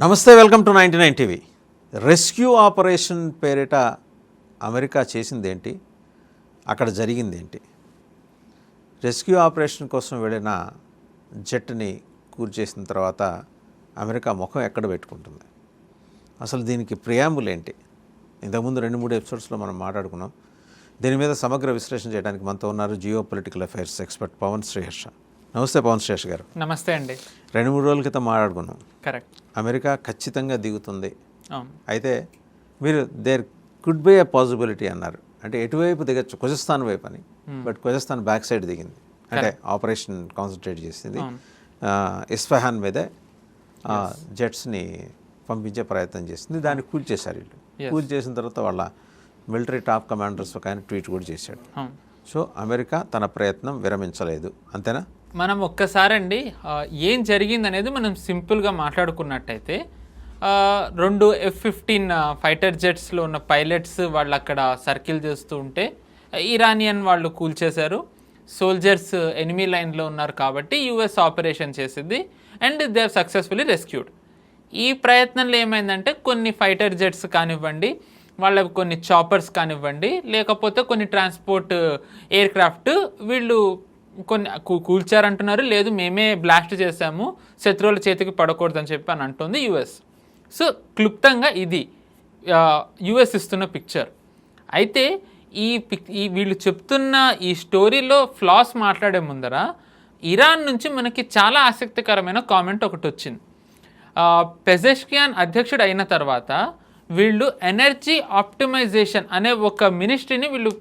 నమస్తే, welcome to 99 TV. Rescue operation పేరిట America చేసిందేంటి, అక్కడ జరిగిందేంటి? రెస్క్యూ ఆపరేషన్ కోసం వెళ్ళిన జెట్ని కూల్చేసిన తర్వాత అమెరికా ముఖం ఎక్కడ పెట్టుకుంటుంది? అసలు దీనికి ప్రియాంబుల్ ఏంటి? ఇంతకుముందు 2-3 ఎపిసోడ్స్లో మనం మాట్లాడుకున్నాం. దీని మీద సమగ్ర విశ్లేషణ చేయడానికి మనతో ఉన్నారు geopolitical affairs expert Pavan Sriharsha. నమస్తే పవన్ శ్రీహర్ష గారు. నమస్తే అండి. 2-3 రోజుల క్రితం మాట్లాడుకున్నాం. కరెక్ట్. అమెరికా ఖచ్చితంగా దిగుతుంది. అయితే మీరు there could be a possibility అన్నారు. అంటే ఎటువైపు దిగచ్చు? ఖుజస్థాన్ వైపు అని. బట్ ఖుజస్థాన్ బ్యాక్ సైడ్ దిగింది. అంటే ఆపరేషన్ కాన్సన్ట్రేట్ చేసింది ఇస్ఫహాన్ మీదే జెట్స్ని పంపించే ప్రయత్నం చేసింది. దాన్ని కూల్చేశారు వీళ్ళు. కూల్చేసిన తర్వాత వాళ్ళ మిలిటరీ టాప్ కమాండర్స్ ఒక ఆయన ట్వీట్ కూడా చేశాడు. సో అమెరికా తన ప్రయత్నం విరమించలేదు, అంతేనా? మనం ఒక్కసారండి ఏం జరిగింది అనేది మనం సింపుల్గా మాట్లాడుకున్నట్టయితే 2 F-15 ఫైటర్ జెట్స్లో ఉన్న పైలట్స్ వాళ్ళు అక్కడ సర్కిల్ చేస్తూ ఉంటే ఇరానియన్ వాళ్ళు కూల్చేశారు. సోల్జర్స్ ఎనిమీ లైన్లో ఉన్నారు కాబట్టి యుఎస్ ఆపరేషన్ చేసింది and they have successfully rescued. ఈ ప్రయత్నంలో ఏమైందంటే కొన్ని ఫైటర్ జెట్స్ కానివ్వండి, వాళ్ళ కొన్ని చాపర్స్ కానివ్వండి, లేకపోతే కొన్ని ట్రాన్స్పోర్ట్ ఎయిర్ క్రాఫ్ట్ వీళ్ళు కొన్ని కూల్చారంటున్నారు. లేదు మేమే బ్లాస్ట్ చేసాము, శత్రువుల చేతికి పడకూడదని చెప్పి అని అంటుంది యుఎస్. సో క్లుప్తంగా ఇది యుఎస్ ఇస్తున్న పిక్చర్. అయితే ఈ వీళ్ళు చెప్తున్న ఈ స్టోరీలో ఫ్లాస్ మాట్లాడే ముందర ఇరాన్ నుంచి మనకి చాలా ఆసక్తికరమైన కామెంట్ ఒకటి వచ్చింది. పెజెష్కియాన్ అధ్యక్షుడు అయిన తర్వాత వీళ్ళు ఎనర్జీ ఆప్టిమైజేషన్ అనే ఒక మినిస్ట్రీని వీళ్ళు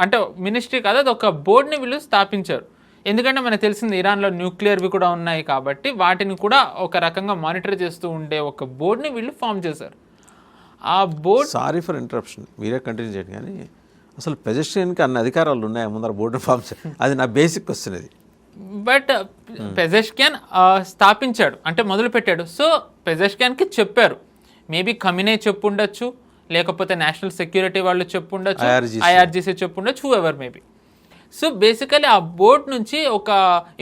అంటే మినిస్ట్రీ కాదు, అది ఒక బోర్డుని వీళ్ళు స్థాపించారు. ఎందుకంటే మనకు తెలిసింది ఇరాన్లో న్యూక్లియర్వి కూడా ఉన్నాయి కాబట్టి వాటిని కూడా ఒక రకంగా మానిటర్ చేస్తూ ఉండే ఒక బోర్డుని వీళ్ళు ఫామ్ చేశారు. ఆ బోర్డు, సారీ ఫర్ ఇంటరప్షన్, మీరే కంటిన్యూ చేయండి. కానీ అసలు పెజెస్టియన్కి అన్ని అధికారాలు ఉన్నాయి ముందర బోర్డు ఫామ్ చేయాలి, అది నా బేసిక్ క్వశ్చన్ ఇది. బట్ పెజెష్కియాన్ స్థాపించాడు అంటే మొదలు పెట్టాడు. సో పెజెష్కియాన్కి చెప్పారు, మేబీ ఖమినే చెప్పుండొచ్చు, లేకపోతే నేషనల్ సెక్యూరిటీ వాళ్ళు చెప్పుండొచ్చు, ఐఆర్జీసీ చెప్పుండొచ్చు, whoever maybe. So basically ఆ బోర్డ్ నుంచి ఒక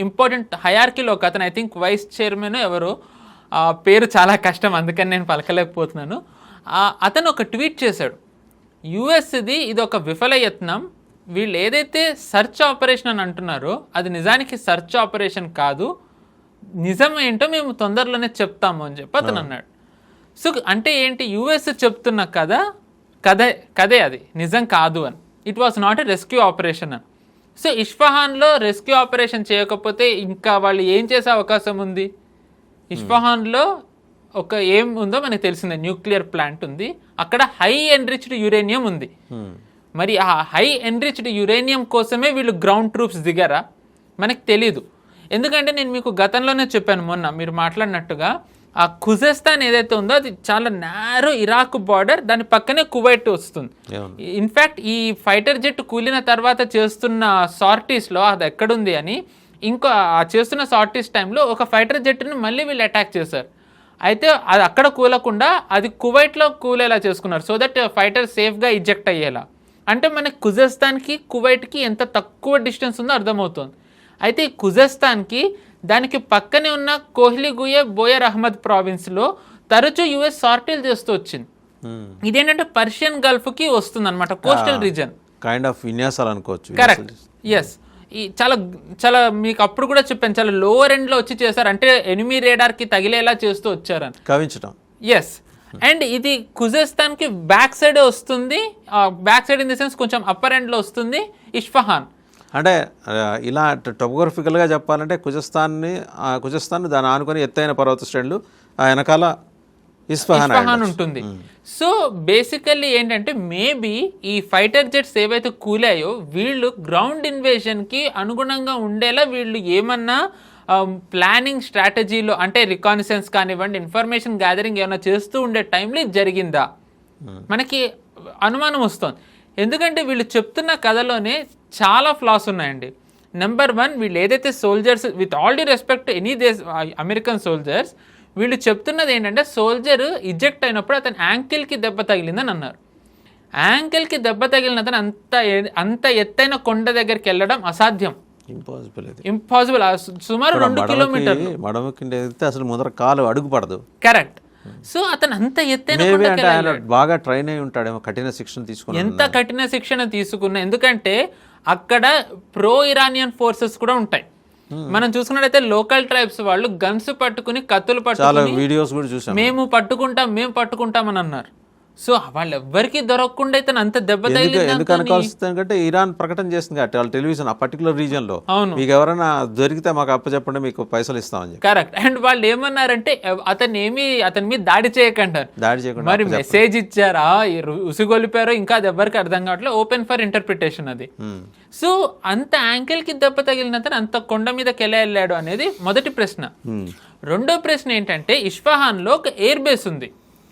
ఇంపార్టెంట్ హయార్కీలో ఒక అతను, ఐ థింక్ వైస్ చైర్మన్ ఎవరో, పేరు చాలా కష్టం అందుకని నేను పలకలేకపోతున్నాను, అతను ఒక ట్వీట్ చేశాడు, యుఎస్ది ఇది ఒక విఫలయత్నం, వీళ్ళు ఏదైతే సర్చ్ ఆపరేషన్ అని అంటున్నారో అది నిజానికి సర్చ్ ఆపరేషన్ కాదు, నిజం ఏంటో మేము తొందరలోనే చెప్తాము అని చెప్పి అతను అన్నాడు. సో అంటే ఏంటి, యుఎస్ చెప్తున్న కదే అది నిజం కాదు అని. It was not a rescue operation అని. సో ఇస్ఫహాన్లో రెస్క్యూ ఆపరేషన్ చేయకపోతే ఇంకా వాళ్ళు ఏం చేసే అవకాశం ఉంది? ఇస్ఫహాన్లో ఒక ఏం ఉందో మనకు తెలిసిందే, న్యూక్లియర్ ప్లాంట్ ఉంది, అక్కడ హై ఎన్రిచ్డ్ యురేనియం ఉంది. మరి ఆ హై ఎన్రిచ్డ్ యురేనియం కోసమే వీళ్ళు గ్రౌండ్ ట్రూప్స్ దిగారా మనకు తెలీదు. ఎందుకంటే నేను మీకు గతంలోనే చెప్పాను, మొన్న మీరు మాట్లాడినట్టుగా ఆ ఖుజస్థాన్ ఏదైతే ఉందో అది చాలా నేరో ఇరాక్ బార్డర్, దాని పక్కనే కువైట్ వస్తుంది. ఇన్ఫ్యాక్ట్ ఈ ఫైటర్ జెట్ కూలిన తర్వాత చేస్తున్న సార్టీస్లో అది ఎక్కడుంది అని, ఇంకో చేస్తున్న సార్టీస్ టైంలో ఒక ఫైటర్ జెట్ని మళ్ళీ వీళ్ళు అటాక్ చేశారు. అయితే అది అక్కడ కూలకుండా అది కువైట్లో కూలేలా చేసుకున్నారు, సో దట్ ఫైటర్ సేఫ్గా ఇజెక్ట్ అయ్యేలా. అంటే మనకి ఖుజస్థాన్కి కువైట్కి ఎంత తక్కువ డిస్టెన్స్ ఉందో అర్థమవుతుంది. అయితే ఈ ఖుజస్థాన్కి దానికి పక్కనే ఉన్న కోహ్లీగుయే బోయర్ అహ్మద్ ప్రావిన్స్లో తరచూ యుఎస్ సార్టీలు చేస్తూ వచ్చింది. ఇదేంటంటే పర్షియన్ గల్ఫ్కి వస్తుంది అనమాట, కోస్టల్ రీజన్ కైండ్ ఆఫ్ విన్యాసాలు అనుకోవచ్చు. Correct, yes. ఈ చాలా చాలా మీకు అప్పుడు కూడా చెప్పాను, చాలా లోవర్ ఎండ్లో వచ్చి చేశారు, అంటే ఎనిమీ రేడార్కి తగిలేలా చేస్తూ వచ్చారని కవించడం. ఎస్. అండ్ ఇది ఖుజస్థాన్కి బ్యాక్ సైడ్ వస్తుంది, back side in the sense కొంచెం అప్పర్ ఎండ్లో వస్తుంది ఇస్ఫహాన్. అంటే ఇలా టోపోగ్రఫికల్గా చెప్పాలంటే ఖుజస్థాన్ దాన్ని ఆనుకొని ఎత్తైన పర్వత శ్రేణులు, ఆ వెనకాల ఇస్ఫహాన్ ఉంటుంది. సో బేసికల్లీ ఏంటంటే మేబీ ఈ ఫైటర్ జెట్స్ ఏవైతే కూలాయో వీళ్ళు గ్రౌండ్ ఇన్వేషన్కి అనుగుణంగా ఉండేలా వీళ్ళు ఏమన్నా ప్లానింగ్ స్ట్రాటజీలో, అంటే రికానిసెన్స్ కానివ్వండి, ఇన్ఫర్మేషన్ గ్యాదరింగ్ ఏమైనా చేస్తూ ఉండే టైంలో జరిగిందా మనకి అనుమానం వస్తుంది. ఎందుకంటే వీళ్ళు చెప్తున్న కథలోనే చాలా ఫ్లాస్ ఉన్నాయండి. నెంబర్ 1, వీళ్ళు ఏదైతే soldiers, with all due respect any American soldiers, వీళ్ళు చెప్తున్నది ఏంటంటే సోల్జర్ ఇజెక్ట్ అయినప్పుడు అతని యాంకిల్కి దెబ్బ తగిలిందని అన్నారు. యాంకిల్కి దెబ్బ తగిలిన అతను అంత ఎత్తైన కొండ దగ్గరికి వెళ్ళడం అసాధ్యం, ఇంపాసిబుల్. సుమారు 2 కిలోమీటర్లు మడమకి అసలు ముందర కాలు అడుగు పడదు. కరెక్ట్. సో అతను అంత ఎత్తైన మేబీ కొండకి అంటే ఎలా ఆయన వెళ్ళాడు? బాగా ట్రైన్ అయి ఉంటాడేమో, కఠిన శిక్షణ తీసుకుని. ఎంత కఠిన శిక్షణ తీసుకున్నా, ఎందుకంటే అక్కడ ప్రో ఇరానియన్ ఫోర్సెస్ కూడా ఉంటాయి. మనం చూసుకున్నట్టయితే లోకల్ ట్రైబ్స్ వాళ్ళు గన్స్ పట్టుకుని, కత్తులు చాలా పట్టుకుని వీడియోస్ కూడా చూసాం. మేము పట్టుకుంటాం అని అన్నారు. సో వాళ్ళు ఎవ్వరికి దొరకకుండా అయితే అంత దెబ్బ తగిలింది. ఎందుకు అనుకోవాల్సి ఎందుకంటే ఇరాన్ ప్రకటన చేస్తుంది కాబట్టి వాళ్ళ టెలివిజన్ ఆ పర్టికులర్ రీజన్ లో, అవును, మీకు ఎవరైనా దొరికితే మాకు అప్పచెప్పండి, మీకు పైసలు ఇస్తామని చెప్పి. కరెక్ట్. అండ్ వాళ్ళు ఏమన్నారంటే అతని మీద దాడి చేయకంటారు. దాడి చేయకుండా మరి మెసేజ్ ఇచ్చారా, ఉసిగొలిపారో ఇంకా అది ఎవరికి అర్థం కావట్లేదు. ఓపెన్ ఫర్ ఇంటర్ప్రిటేషన్ అది. సో అంత యాంకిల్ కి దెబ్బ తగిలిన అతను అంత కొండ మీదకి ఎలా వెళ్ళాడు అనేది మొదటి ప్రశ్న. రెండో ప్రశ్న ఏంటంటే, ఇస్ఫహాన్ లో ఒక ఎయిర్ బేస్ ఉంది,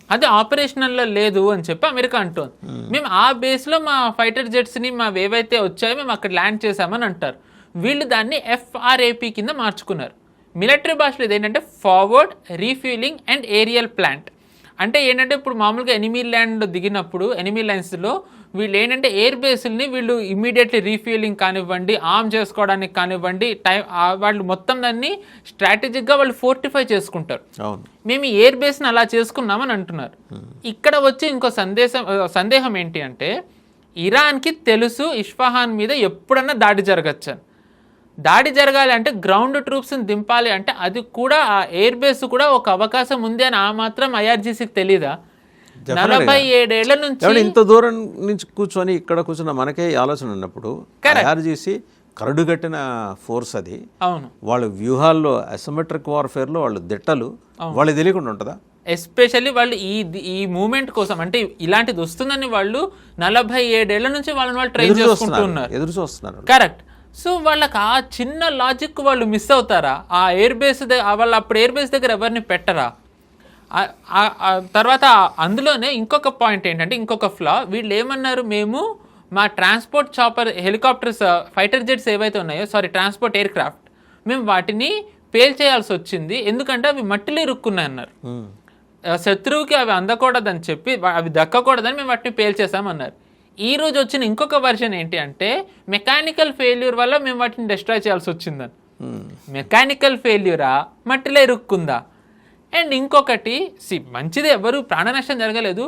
అది ఆపరేషనల్లో లేదు అని చెప్పి అమెరికా అంటోంది. మేము ఆ బేస్లో మా ఫైటర్ జెట్స్ని ఏవైతే వచ్చాయో మేము అక్కడ ల్యాండ్ చేసామని అంటారు. వీళ్ళు దాన్ని FRAP కింద మార్చుకున్నారు. మిలిటరీ భాషలో ఇదేంటంటే forward refuelling and aerial plant. అంటే ఏంటంటే ఇప్పుడు మామూలుగా ఎనిమీ ల్యాండ్ దిగినప్పుడు ఎనిమీ లైన్స్లో వీళ్ళు ఏంటంటే ఎయిర్ బేస్ని వీళ్ళు ఇమ్మీడియట్లీ రీఫ్యూలింగ్ కానివ్వండి, ఆర్మ్ చేసుకోవడానికి కానివ్వండి, వాళ్ళు మొత్తం దాన్ని స్ట్రాటజిక్గా వాళ్ళు ఫోర్టిఫై చేసుకుంటారు. మేము ఈ ఎయిర్ బేస్ని అలా చేసుకున్నామని అంటున్నారు. ఇక్కడ వచ్చి ఇంకో సందేహం ఏంటి అంటే, ఇరాన్కి తెలుసు ఇస్ఫహాన్ మీద ఎప్పుడన్నా దాడి జరగచ్చు. దాడి జరగాలి అంటే గ్రౌండ్ ట్రూప్స్ని దింపాలి అంటే అది కూడా ఆ ఎయిర్ బేస్ కూడా ఒక అవకాశం ఉంది అని ఆ మాత్రం IRGCకి తెలీదా? 47 ఏళ్ల నుంచి ఇంత దూరం నుంచి కూర్చొని ఇక్కడ కూర్చున్న మనకే ఆలోచన ఉన్నప్పుడు IRGC కరడుగట్టిన ఫోర్స్ అది. అవును, వాళ్ళ వ్యూహాల్లో అసిమెట్రిక్ వార్ఫేర్లో వాళ్ళు దిట్టలు, వాళ్ళు తెలియకుండా ఉంటుందా? ఎస్పెషల్లీ వాళ్ళు ఈ మూమెంట్ కోసం అంటే ఇలాంటిది వస్తుందని వాళ్ళు 47 ఏళ్ల నుంచి వాళ్ళు ట్రైన్ చేసుకుంటున్నారు, ఎదురు చూస్తున్నారు. కరెక్ట్. సో వాళ్ళకి ఆ చిన్న లాజిక్ వాళ్ళు మిస్ అవుతారా? ఆ ఎయిర్ బేస్ వాళ్ళు అప్పుడు ఎయిర్ బేస్ దగ్గర ఎవరిని పెట్టరా? తర్వాత అందులోనే ఇంకొక పాయింట్ ఏంటంటే, ఇంకొక ఫ్లా, వీళ్ళు ఏమన్నారు, మేము మా transport chopper helicopters fighter jets ఏవైతే ఉన్నాయో, ట్రాన్స్పోర్ట్ ఎయిర్ క్రాఫ్ట్, మేము వాటిని పేల్చేయాల్సి వచ్చింది ఎందుకంటే అవి మట్టిలో ఇరుక్కున్నాయి అన్నారు. శత్రువుకి అవి అందకూడదని చెప్పి, అవి దక్కకూడదని మేము వాటిని పేల్చేసామన్నారు. ఈ రోజు వచ్చిన ఇంకొక వర్షన్ ఏంటి అంటే, మెకానికల్ ఫెయిల్యూర్ వల్ల మేము వాటిని డిస్ట్రాయ్ చేయాల్సి వచ్చిందని. మెకానికల్ ఫెయిల్యూరా, మట్టిలో ఇరుక్కుందా? అండ్ ఇంకొకటి, మంచిది, ఎవరు ప్రాణ నష్టం జరగలేదు,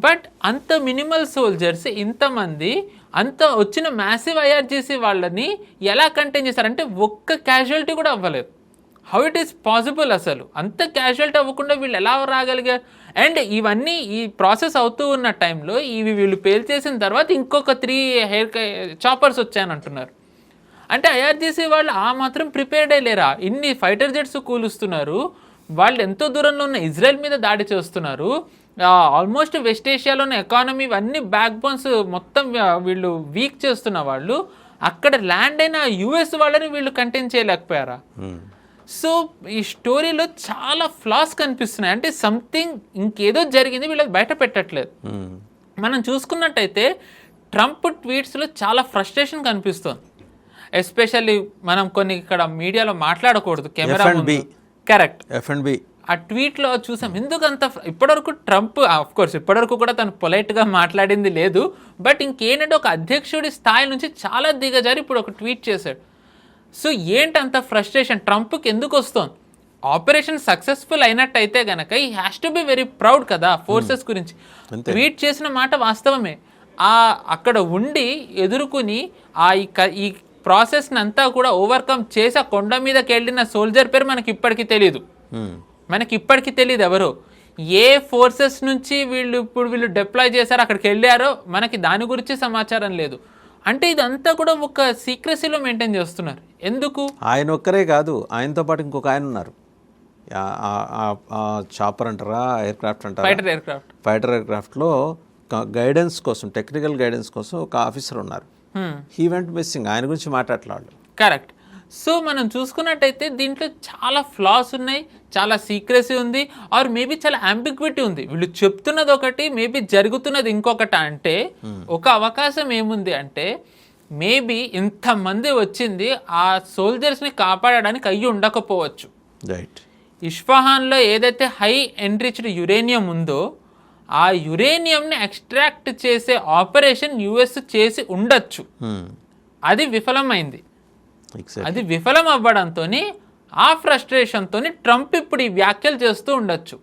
బట్ అంత మినిమల్ సోల్జర్స్ ఇంతమంది అంత వచ్చిన మ్యాసివ్ IRGC వాళ్ళని ఎలా కంటైన్ చేశారంటే ఒక్క క్యాజువాలిటీ కూడా అవ్వలేదు. How it is possible? అసలు అంత క్యాజువాలిటీ అవ్వకుండా వీళ్ళు ఎలా రాగలిగారు? అండ్ ఇవన్నీ ఈ ప్రాసెస్ అవుతూ ఉన్న టైంలో వీళ్ళు పేల్చేసిన తర్వాత ఇంకొక 3 చాపర్స్ వచ్చాయని అంటున్నారు. అంటే IRGC వాళ్ళు ఆ మాత్రం ప్రిపేర్డ్ అయ్యలేరా? ఇన్ని ఫైటర్ జెట్స్ కూలుస్తున్నారు, వాళ్ళు ఎంతో దూరంలో ఉన్న ఇజ్రాయెల్ మీద దాడి చేస్తున్నారు, ఆల్మోస్ట్ వెస్ట్ ఏషియాలో ఉన్న ఎకానమీ అన్ని బ్యాక్ బోన్స్ మొత్తం వీళ్ళు వీక్ చేస్తున్న వాళ్ళు, అక్కడ ల్యాండ్ అయిన US వాళ్ళని వీళ్ళు కంటైన్ చేయలేకపోయారా? సో ఈ స్టోరీలో చాలా ఫ్లాస్ కనిపిస్తున్నాయి. అంటే సంథింగ్ ఇంకేదో జరిగింది, వీళ్ళకి బయట పెట్టట్లేదు. మనం చూసుకున్నట్టయితే ట్రంప్ ట్వీట్స్లో చాలా ఫ్రస్ట్రేషన్ కనిపిస్తుంది. ఎస్పెషల్లీ మనం కొన్ని ఇక్కడ మీడియాలో మాట్లాడకూడదు కెమెరా ముందు. కరెక్ట్, F&B ఆ ట్వీట్లో చూసాం. ఎందుకంత ఇప్పటివరకు ట్రంప్ కోర్స్ ఇప్పటివరకు కూడా తను పొలైట్గా మాట్లాడింది లేదు, బట్ ఇంకేంటంటే ఒక అధ్యక్షుడి స్థాయి నుంచి చాలా దిగజారి ఇప్పుడు ఒక ట్వీట్ చేశాడు. సో ఏంటంత ఫ్రస్ట్రేషన్ ట్రంప్కి ఎందుకు వస్తుంది? ఆపరేషన్ సక్సెస్ఫుల్ అయినట్టయితే గనక ఈ has to be very proud కదా ఫోర్సెస్ గురించి. ట్వీట్ చేసిన మాట వాస్తవమే. అక్కడ ఉండి ఎదుర్కొని ఈ ప్రాసెస్ని అంతా కూడా ఓవర్కమ్ చేసి ఆ కొండ మీదకి వెళ్ళిన సోల్జర్ పేరు మనకి ఇప్పటికీ తెలియదు ఎవరు, ఏ ఫోర్సెస్ నుంచి వీళ్ళు డిప్లాయ్ చేశారో, అక్కడికి వెళ్ళారో మనకి దాని గురించి సమాచారం లేదు. అంటే ఇదంతా కూడా ఒక సీక్రెసీలో మెయింటైన్ చేస్తున్నారు. ఎందుకు? ఆయన ఒక్కరే కాదు, ఆయనతో పాటు ఇంకొక ఆయన ఉన్నారు. చాపర్ అంటారా, ఎయిర్ క్రాఫ్ట్ అంటారా, ఫైటర్ ఎయిర్ క్రాఫ్ట్లో గైడెన్స్ కోసం, టెక్నికల్ గైడెన్స్ కోసం ఒక ఆఫీసర్ ఉన్నారు. He went missing. ఆయన గురించి మాట్లాడలేదు. కరెక్ట్. సో మనం చూసుకున్నట్టయితే దీంట్లో చాలా ఫ్లాస్ ఉన్నాయి, చాలా సీక్రెసీ ఉంది, ఆర్ మేబీ చాలా అంబిగ్విటీ ఉంది. వీళ్ళు చెప్తున్నది ఒకటి, మేబీ జరుగుతున్నది ఇంకొకటి. అంటే ఒక అవకాశం ఏముంది అంటే, మేబీ ఇంతమంది వచ్చింది ఆ సోల్జర్స్ని కాపాడడానికి అయ్యి ఉండకపోవచ్చు. రైట్. ఇస్ఫహాన్లో ఏదైతే హై ఎన్రిచ్డ్ యురేనియం ఉందో ఆ యురేనియంని ఎక్స్ట్రాక్ట్ చేసే ఆపరేషన్ US చేసి ఉండొచ్చు. అది విఫలమైంది. అది విఫలం అవ్వడంతో ఆ ఫ్రస్ట్రేషన్తో ట్రంప్ ఇప్పుడు ఈ వ్యాఖ్యలు చేస్తూ ఉండొచ్చు.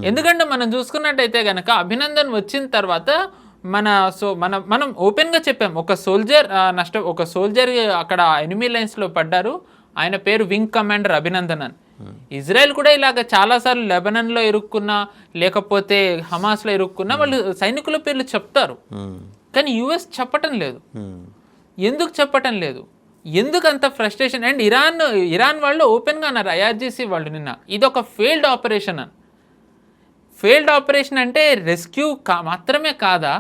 ఎందుకంటే మనం చూసుకున్నట్టయితే గనక అభినందన్ వచ్చిన తర్వాత మనం ఓపెన్గా చెప్పాం, ఒక సోల్జర్ అక్కడ ఎనిమీ లైన్స్లో పడ్డారు, ఆయన పేరు వింగ్ కమాండర్ అభినందన్ అని. ఇజ్రాయెల్ కూడా ఇలాగ చాలాసార్లు లెబనన్లో ఇరుక్కున్నా లేకపోతే హమాస్లో ఇరుక్కున్నా వాళ్ళు సైనికుల పేర్లు చెప్తారు, కానీ యుఎస్ చెప్పటం లేదు. ఎందుకు చెప్పటం లేదు? ఎందుకు అంత ఫ్రస్ట్రేషన్? అండ్ ఇరాన్ వాళ్ళు ఓపెన్గా అన్నారు, ఐఆర్జీసీ వాళ్ళు నిన్న, ఇది ఒక ఫెయిల్డ్ ఆపరేషన్ అని. ఫెయిల్డ్ ఆపరేషన్ అంటే రెస్క్యూ మాత్రమే కాదా?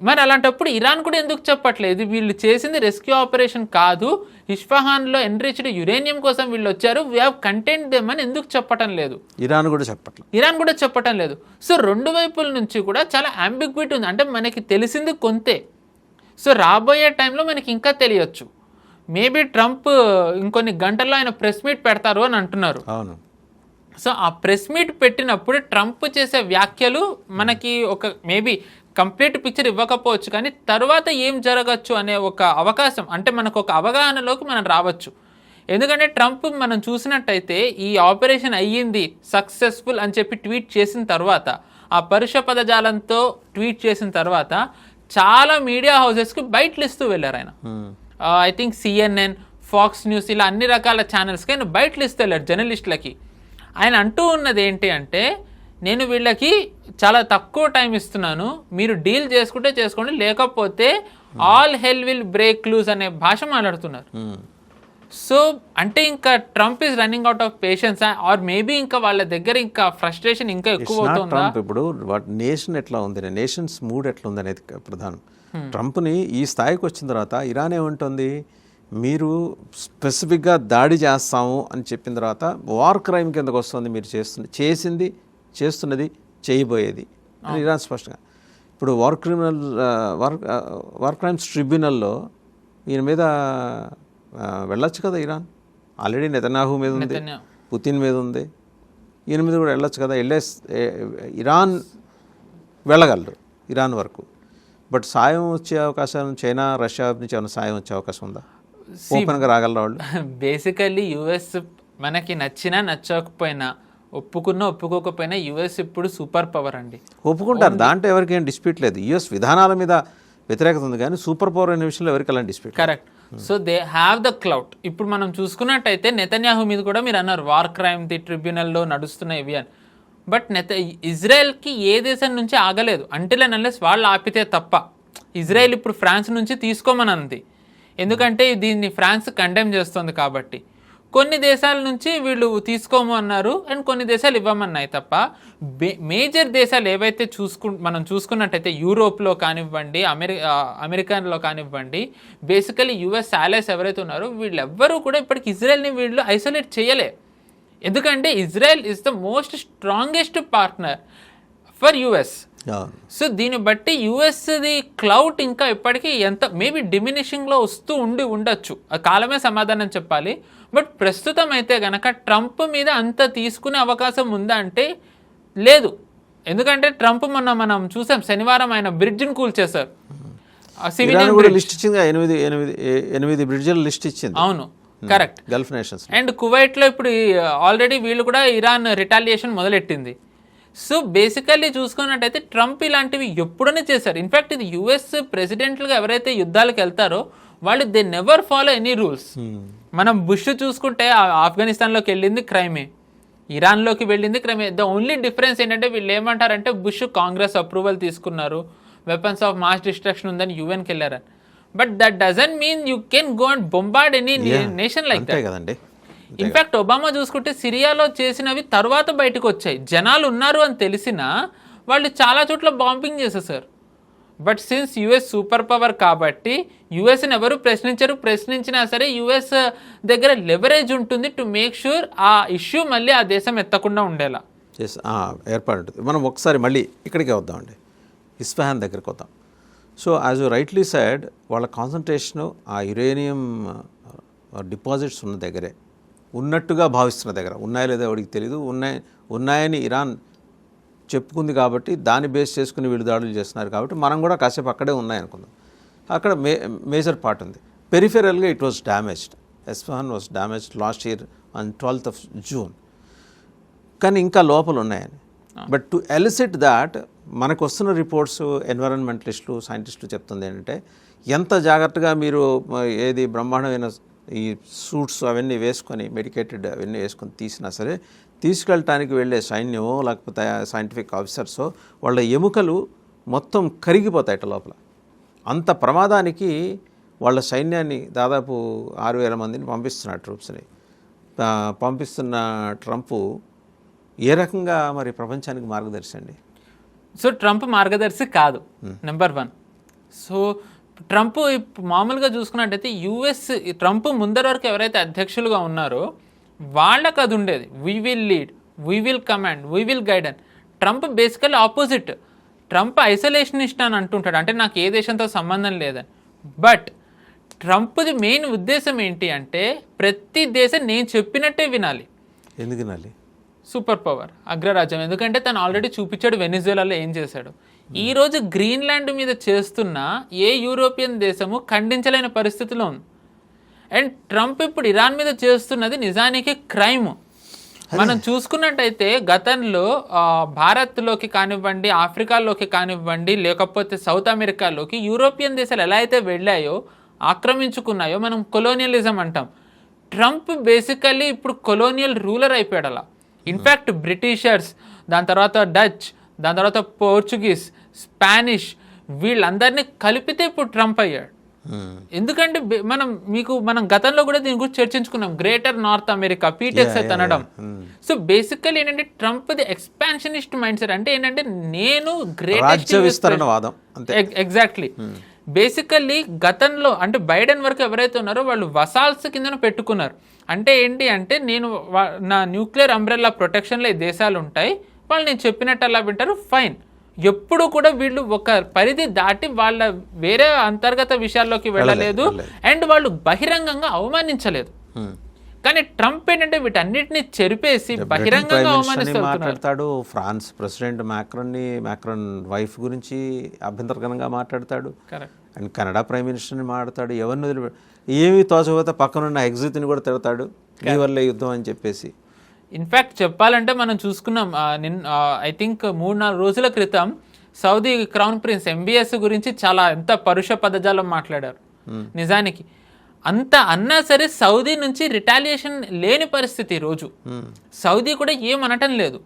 మరి అలాంటప్పుడు ఇరాన్ కూడా ఎందుకు చెప్పట్లేదు వీళ్ళు చేసింది రెస్క్యూ ఆపరేషన్ కాదు, ఇస్ఫహాన్లో ఎన్రిచ్డ్ యురేనియం కోసం వీళ్ళు వచ్చారు, వీ హ్యావ్ కంటైన్డ్ దెమ్ అని ఎందుకు చెప్పటం లేదు? ఇరాన్ కూడా చెప్పటం లేదు. సో రెండు వైపుల నుంచి కూడా చాలా అంబిగ్విటీ ఉంది. అంటే మనకి తెలిసింది కొంతే, సో రాబోయే టైంలో మనకి ఇంకా తెలియచ్చు. మేబీ ట్రంప్ ఇంకొన్ని గంటల్లో ఆయన ప్రెస్ మీట్ పెడతారు అని అంటున్నారు. సో ఆ ప్రెస్ మీట్ పెట్టినప్పుడు ట్రంప్ చేసే వ్యాఖ్యలు మనకి ఒక మేబీ కంప్లీట్ పిక్చర్ ఇవ్వకపోవచ్చు, కానీ తర్వాత ఏం జరగచ్చు అనే ఒక అవకాశం, అంటే మనకు ఒక అవగాహనలోకి మనం రావచ్చు. ఎందుకంటే ట్రంప్ మనం చూసినట్టయితే ఈ ఆపరేషన్ అయ్యింది సక్సెస్ఫుల్ అని చెప్పి ట్వీట్ చేసిన తర్వాత, ఆ పరుష పదజాలంతో ట్వీట్ చేసిన తర్వాత చాలా మీడియా హౌసెస్కి బయటలు ఇస్తూ వెళ్ళారు ఆయన. I think CNN, Fox News, ఇలా అన్ని రకాల ఛానల్స్కి ఆయన బయటలు ఇస్తూ వెళ్ళారు జర్నలిస్టులకి. ఆయన అంటూ ఉన్నది ఏంటి అంటే, నేను వీళ్ళకి చాలా తక్కువ టైం ఇస్తున్నాను, మీరు డీల్ చేసుకుంటే చేసుకోండి, లేకపోతే all hell will break loose అనే భాష మాట్లాడుతున్నారు. సో అంటే ఇంకా Trump is running out of patience, or maybe ఇంకా వాళ్ళ దగ్గర ఇంకా ఫ్రస్ట్రేషన్ ఇంకా ఎక్కువ అవుతుందా? ఇప్పుడు నేషన్ ఎట్లా ఉంది, నేషన్స్ మూడ్ ఎట్లా ఉంది అనేది ప్రధానం. ట్రంప్ని ఈ స్థాయికి వచ్చిన తర్వాత ఇరాన్ ఏమంటుంది, మీరు స్పెసిఫిక్గా దాడి చేస్తాము అని చెప్పిన తర్వాత వార్ క్రైమ్ కిందకు వస్తుంది, మీరు చేస్తున్నది చేయబోయేది అని ఇరాన్ స్పష్టంగా. ఇప్పుడు వార్ క్రైమ్స్ ట్రిబ్యునల్లో ఈయన మీద వెళ్ళొచ్చు కదా ఇరాన్. ఆల్రెడీ నెతన్యాహు మీద ఉంది, పుతిన్ మీద ఉంది, ఈయన మీద కూడా వెళ్ళొచ్చు కదా. ఇరాన్ వెళ్ళగలరు ఇరాన్ వరకు. బట్ సాయం వచ్చే అవకాశం, చైనా రష్యా నుంచి ఏమైనా సాయం వచ్చే అవకాశం ఉందా? ఓపెన్గా రాగలరా వాళ్ళు? బేసికల్లీ యుఎస్ మనకి నచ్చినా నచ్చకపోయినా, ఒప్పుకోకపోయినా యుఎస్ ఇప్పుడు సూపర్ పవర్ అండి. ఒప్పుకుంటారు, దాంట్లో ఎవరికి ఏం డిస్ప్యూట్ లేదు. యుఎస్ విధానాల మీద వ్యతిరేకత ఉంది, కానీ సూపర్ పవర్ అనే విషయంలో ఎవరికి అలాంటి dispute. Correct. So they have the clout. ఇప్పుడు మనం చూసుకున్నట్టయితే నెతన్యాహు మీద కూడా మీరు అన్నారు వార్ క్రైమ్ ది ట్రిబ్యునల్లో నడుస్తున్నాయి ఇవి అని. బట్ ఇజ్రాయెల్కి ఏ దేశం నుంచి ఆగలేదు అంటిల్ అండ్ అన్లెస్ వాళ్ళు ఆపితే తప్ప. ఇజ్రాయెల్ ఇప్పుడు ఫ్రాన్స్ నుంచి తీసుకోమని అంది, ఎందుకంటే దీన్ని ఫ్రాన్స్ కండెమ్ చేస్తుంది కాబట్టి. కొన్ని దేశాల నుంచి వీళ్ళు తీసుకోము అన్నారు, అండ్ కొన్ని దేశాలు ఇవ్వమన్నాయి తప్ప మేజర్ దేశాలు ఏవైతే మనం చూసుకున్నట్టయితే యూరోప్లో కానివ్వండి, అమెరికాలో కానివ్వండి, బేసికలీ యుఎస్ allies ఎవరైతే ఉన్నారో వీళ్ళెవ్వరూ కూడా ఇప్పటికి ఇజ్రాయెల్ని వీళ్ళు ఐసోలేట్ చేయలే. ఎందుకంటే Israel is the most strongest partner for US. So దీన్ని బట్టి యుఎస్ది క్లౌట్ ఇంకా ఇప్పటికీ ఎంత మేబీ డిమినిషింగ్లో వస్తూ ఉండొచ్చు, ఆ కాలమే సమాధానం చెప్పాలి. బట్ ప్రస్తుతం అయితే గనక ట్రంప్ మీద అంత తీసుకునే అవకాశం ఉందా అంటే లేదు. ఎందుకంటే ట్రంప్ మొన్న మనం చూసాం శనివారం ఆయన బ్రిడ్జ్ని కూల్చేశారు. లిస్ట్ ఇచ్చింది, 8 బ్రిడ్జ్ల లిస్ట్ ఇచ్చింది. అవును, కరెక్ట్. గల్ఫ్ నేషన్స్ అండ్ కువైట్లో ఇప్పుడు ఆల్రెడీ వీళ్ళు కూడా ఇరాన్ రిటాలియేషన్ మొదలెట్టింది. సో బేసికల్లీ చూసుకున్నట్టయితే ట్రంప్ ఇలాంటివి ఎప్పుడనే చేశారు. ఇన్ఫ్యాక్ట్ ఇది యుఎస్ ప్రెసిడెంట్లుగా ఎవరైతే యుద్ధాలకు వెళ్తారో వాళ్ళు they never follow any rules. మనం బుష్ చూసుకుంటే ఆఫ్ఘనిస్తాన్లోకి వెళ్ళింది క్రైమే, ఇరాన్లోకి వెళ్ళింది క్రైమే. ద ఓన్లీ డిఫరెన్స్ ఏంటంటే వీళ్ళు ఏమంటారంటే బుష్ కాంగ్రెస్ అప్రూవల్ తీసుకున్నారు, వెపన్స్ ఆఫ్ మాస్ డిస్ట్రక్షన్ ఉందని యుఎన్కి వెళ్ళారని. But that doesn't mean you can go and bombard any nation like that కదండి. ఇన్ఫ్యాక్ట్ ఒబామా చూసుకుంటే సిరియాలో చేసినవి తర్వాత బయటకు వచ్చాయి, జనాలు ఉన్నారు అని తెలిసినా వాళ్ళు చాలా చోట్ల బాంబింగ్ చేసేసారు. But since US super power కాబట్టి యుఎస్ని ఎవరు ప్రశ్నించినా సరే యుఎస్ దగ్గర లెవరేజ్ ఉంటుంది టు మేక్ షూర్ ఆ ఇష్యూ మళ్ళీ ఆ దేశం ఎత్తకుండా ఉండేలా ఏర్పాటు ఉంటుంది. మనం ఒకసారి మళ్ళీ ఇక్కడికే వద్దామండి, ఇస్ఫహాన్ దగ్గరికి వద్దాం. So as you rightly side వాళ్ళ కాన్సన్ట్రేషను ఆ యురేనియం డిపాజిట్స్ ఉన్న దగ్గరే, ఉన్నట్టుగా భావిస్తున్న దగ్గర, ఉన్నాయో లేదో ఎవరికి తెలియదు, ఉన్నాయని ఇరాన్ చెప్పుకుంది కాబట్టి దాన్ని బేస్ చేసుకుని వీళ్ళు దాడులు చేస్తున్నారు కాబట్టి మనం కూడా కాసేపు అక్కడే ఉన్నాయనుకుందాం. అక్కడ మేజర్ పార్ట్ ఉంది. పెరిఫెరల్గా it was damaged. Isfahan was damaged last year on 12th of June. కానీ ఇంకా లోపల ఉన్నాయని బట్ టు ఎలిసిట్ దాట్ మనకు వస్తున్న రిపోర్ట్స్ ఎన్విరాన్మెంటలిస్టులు సైంటిస్టులు చెప్తుంది ఏంటంటే ఎంత జాగ్రత్తగా మీరు ఏది బ్రహ్మాండమైన ఈ సూట్స్ అవన్నీ వేసుకొని మెడికేటెడ్ అవన్నీ వేసుకొని తీసినా సరే తీసుకెళ్ళటానికి వెళ్ళే సైన్యమో లేకపోతే సైంటిఫిక్ ఆఫీసర్సో వాళ్ళ ఎముకలు మొత్తం కరిగిపోతాయట లోపల. అంత ప్రమాదానికి వాళ్ళ సైన్యాన్ని దాదాపు 6,000 మందిని పంపిస్తున్నారు ట్రూప్స్ని. పంపిస్తున్న ట్రంప్ ఏ రకంగా మరి ప్రపంచానికి మార్గదర్శి అండి? సో ట్రంప్ మార్గదర్శి కాదు నెంబర్ 1. సో ట్రంప్ మామూలుగా చూసుకున్నట్టయితే ట్రంప్ ముందర వరకు ఎవరైతే అధ్యక్షులుగా ఉన్నారో వాళ్ళకి అది ఉండేది, we will lead, we will command, we will guide అని. Trump basically opposite. Trump isolationist అని అంటుంటాడు, అంటే నాకు ఏ దేశంతో సంబంధం లేదని. బట్ ట్రంప్ది మెయిన్ ఉద్దేశం ఏంటి అంటే ప్రతి దేశం నేను చెప్పినట్టే వినాలి. ఎందుకు వినాలి? సూపర్ పవర్, అగ్రరాజ్యం. ఎందుకంటే తను ఆల్రెడీ చూపించాడు వెనిజువేలాలో ఏం చేశాడు. ఈరోజు గ్రీన్లాండ్ మీద చేస్తున్న ఏ యూరోపియన్ దేశము ఖండించలేని పరిస్థితిలో ఉంది. అండ్ ట్రంప్ ఇప్పుడు ఇరాన్ మీద చేస్తున్నది నిజానికి క్రైమ్. మనం చూసుకున్నట్టయితే గతంలో భారత్లోకి కానివ్వండి, ఆఫ్రికాలోకి కానివ్వండి, లేకపోతే సౌత్ అమెరికాలోకి యూరోపియన్ దేశాలు ఎలా అయితే వెళ్ళాయో, ఆక్రమించుకున్నాయో మనం కొలోనియలిజం అంటాం. ట్రంప్ బేసికల్లీ ఇప్పుడు కొలోనియల్ రూలర్ అయిపోయాడు అలా. ఇన్ఫ్యాక్ట్ బ్రిటిషర్స్, దాని తర్వాత డచ్, దాని తర్వాత పోర్చుగీస్, స్పానిష్, వీళ్ళందరినీ కలిపితే ఇప్పుడు ట్రంప్ అయ్యాడు. ఎందుకంటే మనం గతంలో కూడా దీని గురించి చర్చించుకున్నాం, గ్రేటర్ నార్త్ అమెరికా పీటెక్స్ అయితే అనడం. సో బేసికల్లీ ఏంటంటే ట్రంప్ది ఎక్స్పాన్షనిస్ట్ మైండ్ సెట్. అంటే ఏంటంటే నేను గ్రేటెస్ట్, ఎగ్జాక్ట్లీ. బేసికల్లీ గతంలో అంటే బైడెన్ వరకు ఎవరైతే ఉన్నారో వాళ్ళు వసాల్స్ కింద పెట్టుకున్నారు. అంటే ఏంటి అంటే నేను నా న్యూక్లియర్ అంబ్రెల్లా ప్రొటెక్షన్లో ఈ దేశాలు ఉంటాయి, వాళ్ళు నేను చెప్పినట్టు అలా వింటారు, ఫైన్. ఎప్పుడు కూడా వీళ్ళు ఒక పరిధి దాటి వాళ్ళ వేరే అంతర్గత విషయాల్లోకి వెళ్ళలేదు అండ్ వాళ్ళు బహిరంగంగా అవమానించలేదు. కానీ ట్రంప్ ఏంటంటే వీటన్నిటిని చెరిపేసి బహిరంగంగా మాట్లాడతాడు. ఫ్రాన్స్ ప్రెసిడెంట్ మ్యాక్రాన్ వైఫ్ గురించి అభ్యంతరకరంగా మాట్లాడతాడు. అండ్ కెనడా ప్రైమ్ మినిస్టర్ని మాట్లాడతాడు. ఎవరిని వదిలి ఏమి తోచకపోతే పక్కనున్న ఎగ్జిట్ని కూడా తిడతాడు, నీ వల్లే యుద్ధం అని చెప్పేసి. ఇన్ఫ్యాక్ట్ చెప్పాలంటే మనం చూసుకున్నాం, ఐ థింక్ 3-4 రోజుల క్రితం సౌదీ క్రౌన్ ప్రిన్స్ MBS గురించి చాలా ఎంత పరుష పదజాలం మాట్లాడారు. నిజానికి అంత అన్నా సరే సౌదీ నుంచి రిటాలియేషన్ లేని పరిస్థితి. రోజు సౌదీ కూడా ఏమనటం లేదు.